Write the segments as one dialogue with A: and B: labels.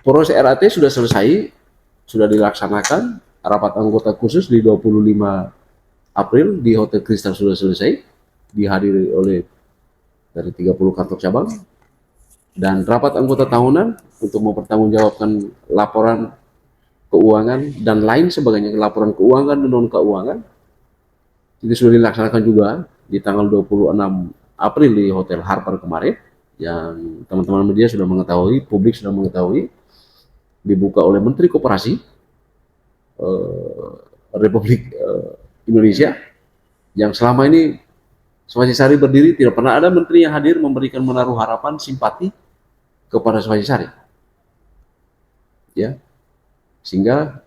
A: Proses RAT sudah selesai, sudah dilaksanakan. Rapat anggota khusus di 25 April di Hotel Kristal sudah selesai, dihadiri oleh dari 30 kantor cabang. Dan rapat anggota tahunan untuk mempertanggungjawabkan laporan keuangan dan lain sebagainya, laporan keuangan dan non keuangan, itu sudah dilaksanakan juga di tanggal 26 April di Hotel Harper kemarin, yang teman-teman media sudah mengetahui, publik sudah mengetahui, dibuka oleh Menteri Koperasi Republik Indonesia, yang selama ini Sulawesi Sari berdiri tidak pernah ada menteri yang hadir memberikan menaruh harapan simpati kepada Sulawesi Sari, ya, sehingga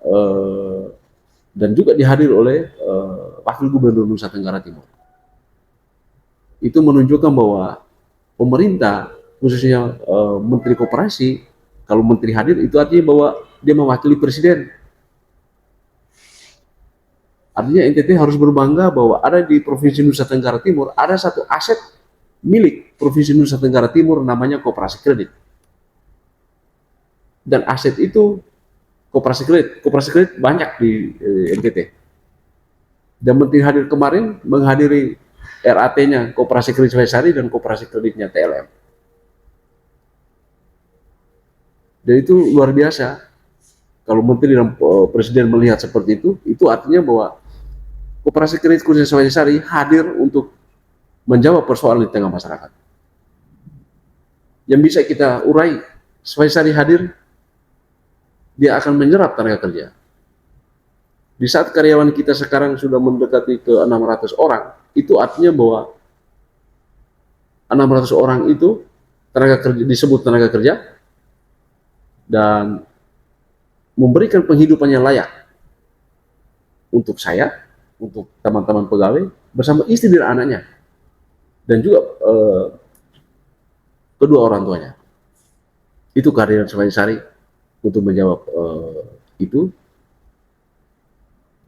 A: dan juga dihadir oleh Wakil Gubernur Nusa Tenggara Timur. Itu menunjukkan bahwa pemerintah, khususnya Menteri Koperasi, kalau menteri hadir itu artinya bahwa dia mewakili presiden. Artinya NTT harus berbangga bahwa ada di Provinsi Nusa Tenggara Timur ada satu aset milik Provinsi Nusa Tenggara Timur namanya Koperasi Kredit. Dan aset itu Koperasi Kredit banyak di NTT. Dan menteri hadir kemarin menghadiri RAT-nya Koperasi Kredit Sulawesi Sari dan Koperasi Kreditnya TLM. Dan itu luar biasa. Kalau menteri dan presiden melihat seperti itu artinya bahwa Koperasi Kredit khususnya Sulawesi Sari hadir untuk menjawab persoalan di tengah masyarakat. Yang bisa kita urai, Sulawesi Sari hadir, dia akan menyerap tenaga kerja. Di saat karyawan kita sekarang sudah mendekati ke 600 orang, itu artinya bahwa 600 orang itu tenaga kerja, disebut tenaga kerja, dan memberikan penghidupan yang layak untuk saya, untuk teman-teman pegawai, bersama istri dan anaknya, dan juga kedua orang tuanya. Itu kehadiran Sulawesi Sari untuk menjawab itu,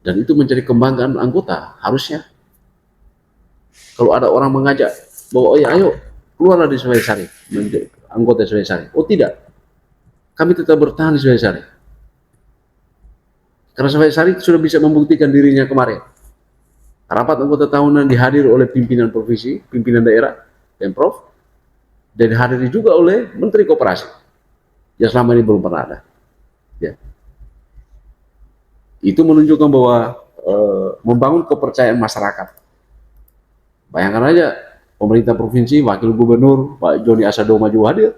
A: dan itu menjadi kebanggaan anggota. Harusnya kalau ada orang mengajak bahwa oh ya ayo keluarlah di Sulawesi Sari menjadi anggota Sulawesi Sari, oh tidak, kami tetap bertahan di Sulawesi Sari karena Sulawesi Sari sudah bisa membuktikan dirinya kemarin. Rapat anggota tahunan dihadiri oleh pimpinan provinsi, pimpinan daerah, Pemprov, dan dihadiri juga oleh Menteri Koperasi yang selama ini belum pernah ada. Ya. Itu menunjukkan bahwa membangun kepercayaan masyarakat. Bayangkan aja, pemerintah provinsi, wakil gubernur Pak Joni Asadoma juga hadir,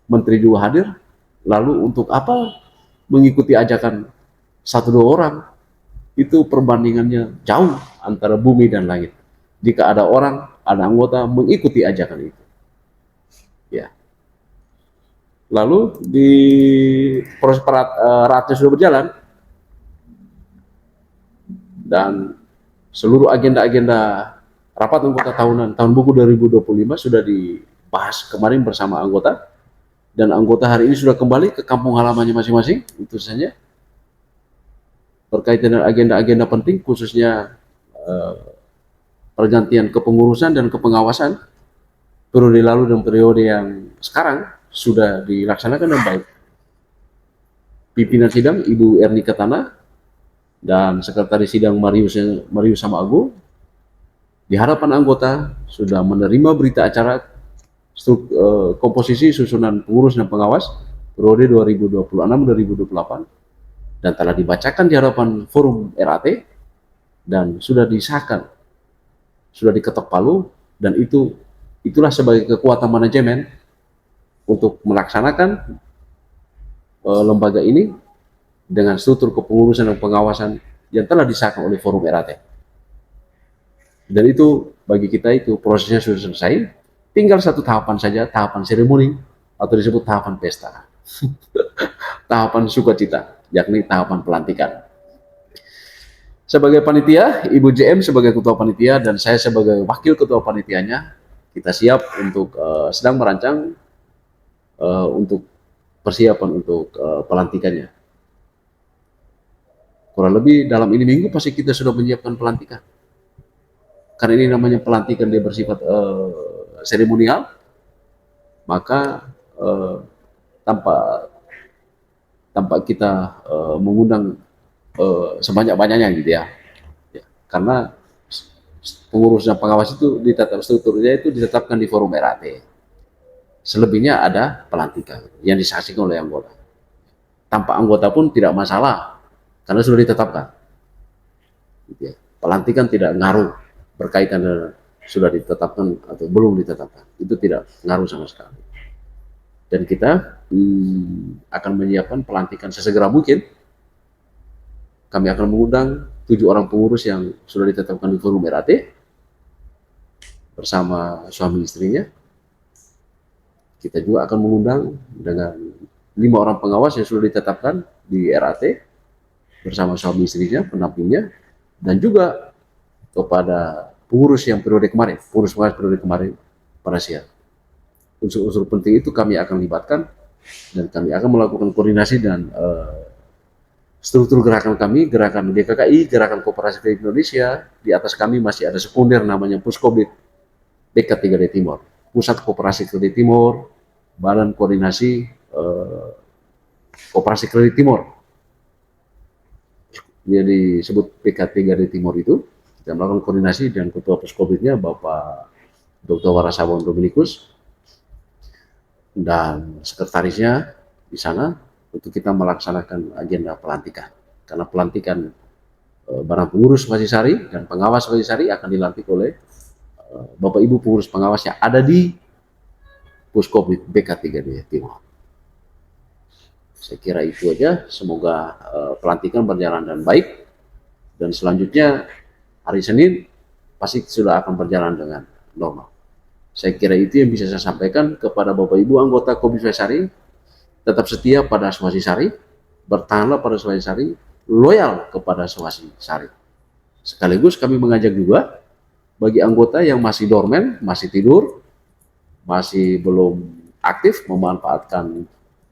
A: menteri juga hadir, lalu untuk apa mengikuti ajakan 1-2 orang? Itu perbandingannya jauh antara bumi dan langit. Jika ada orang, ada anggota mengikuti ajakan itu. Ya. Lalu di proses RAT sudah berjalan, dan seluruh agenda-agenda rapat anggota tahunan tahun buku 2025 sudah dibahas kemarin bersama anggota, dan anggota hari ini sudah kembali ke kampung halamannya masing-masing. Itu saja berkaitan dengan agenda-agenda penting, khususnya pergantian kepengurusan dan kepengawasan periode lalu dan periode yang sekarang sudah dilaksanakan dengan baik. Pimpinan sidang Ibu Erni Ketana dan Sekretaris Sidang Marius Samago di hadapan anggota sudah menerima berita acara komposisi susunan pengurus dan pengawas periode 2026-2028 dan telah dibacakan di hadapan forum RAT dan sudah disahkan, sudah diketok palu, dan itulah sebagai kekuatan manajemen untuk melaksanakan lembaga ini dengan struktur kepengurusan dan pengawasan yang telah disahkan oleh forum RAT. Dan itu bagi kita itu prosesnya sudah selesai, tinggal satu tahapan saja, tahapan seremoni atau disebut tahapan pesta, tahapan sukacita, yakni tahapan pelantikan. Sebagai panitia, Ibu JM sebagai ketua panitia dan saya sebagai wakil ketua panitianya, kita siap untuk sedang merancang untuk persiapan untuk pelantikannya. Kurang lebih dalam ini minggu pasti kita sudah menyiapkan pelantikan. Karena ini namanya pelantikan, dia bersifat seremonial, maka tanpa tanpa kita mengundang sebanyak-banyaknya gitu ya. Karena pengurus dan pengawas itu strukturnya itu ditetapkan di forum RAT. Selebihnya ada pelantikan yang disaksikan oleh anggota. Tanpa anggota pun tidak masalah karena sudah ditetapkan. Gitu ya. Pelantikan tidak ngaruh berkaitan dengan sudah ditetapkan atau belum ditetapkan. Itu tidak ngaruh sama sekali. Dan kita akan menyiapkan pelantikan sesegera mungkin. Kami akan mengundang 7 orang pengurus yang sudah ditetapkan di forum RAT bersama suami istrinya. Kita juga akan mengundang dengan 5 orang pengawas yang sudah ditetapkan di RAT bersama suami istrinya, pendampingnya, dan juga kepada pengurus yang periode kemarin, pengurus periode kemarin pada siang. Unsur-unsur penting itu kami akan libatkan dan kami akan melakukan koordinasi dan struktur gerakan kami, gerakan GKKI, Gerakan Koperasi Kredit Indonesia. Di atas kami masih ada sekunder namanya Puskobit BK3D Timur, Pusat Koperasi Kredit Timur, Badan Koordinasi Koperasi Kredit Timur. Dia disebut BK3D Timur itu. Kita melakukan koordinasi dan Ketua Puskobitnya Bapak Dr. Warasabon Dominikus dan sekretarisnya di sana untuk kita melaksanakan agenda pelantikan. Karena pelantikan barang pengurus Wasisari dan pengawas Wasisari akan dilantik oleh Bapak Ibu pengurus pengawas yang ada di Puskobit BK3D Timur. Saya kira itu aja. Semoga pelantikan berjalan dengan baik dan selanjutnya hari Senin pasti sudah akan berjalan dengan normal. Saya kira itu yang bisa saya sampaikan kepada Bapak Ibu anggota Komis Wasisari. Tetap setia pada Swasisari, bertahanlah pada Swasisari, loyal kepada Swasisari. Sekaligus kami mengajak juga bagi anggota yang masih dormen, masih tidur, masih belum aktif memanfaatkan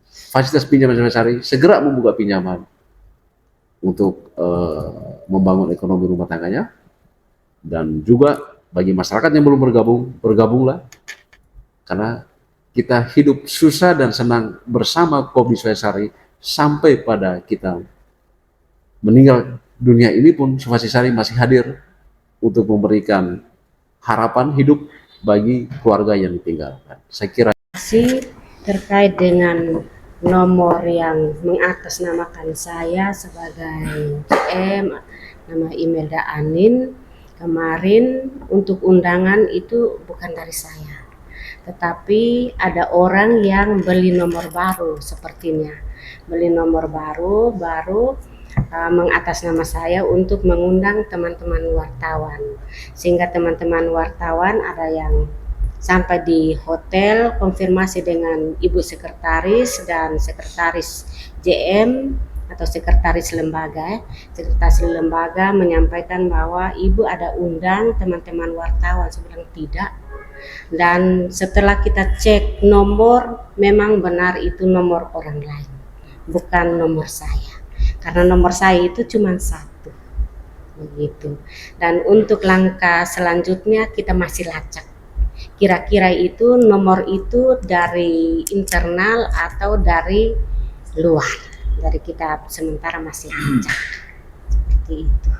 A: fasilitas pinjaman Swasisari, segera membuka pinjaman untuk membangun ekonomi rumah tangganya. Dan juga bagi masyarakat yang belum bergabung, bergabunglah, karena kita hidup susah dan senang bersama Komis Wasisari sampai pada kita meninggal dunia ini pun Swasisari masih hadir untuk memberikan harapan hidup bagi keluarga yang ditinggalkan. Saya kira
B: terkait dengan nomor yang mengatasnamakan saya sebagai GM, nama Imelda Anin. Kemarin untuk undangan itu bukan dari saya, tetapi ada orang yang beli nomor baru sepertinya. Beli nomor baru mengatas nama saya untuk mengundang teman-teman wartawan. Sehingga teman-teman wartawan ada yang sampai di hotel konfirmasi dengan Ibu Sekretaris dan Sekretaris JM atau Sekretaris Lembaga. Sekretaris Lembaga menyampaikan bahwa Ibu ada undang teman-teman wartawan. Saya bilang tidak. Dan setelah kita cek nomor, memang benar itu nomor orang lain, bukan nomor saya. Karena nomor saya itu cuma 1, begitu. Dan untuk langkah selanjutnya kita masih lacak. Kira-kira itu nomor itu dari internal atau dari luar. Dari kita sementara masih lacak. Seperti itu.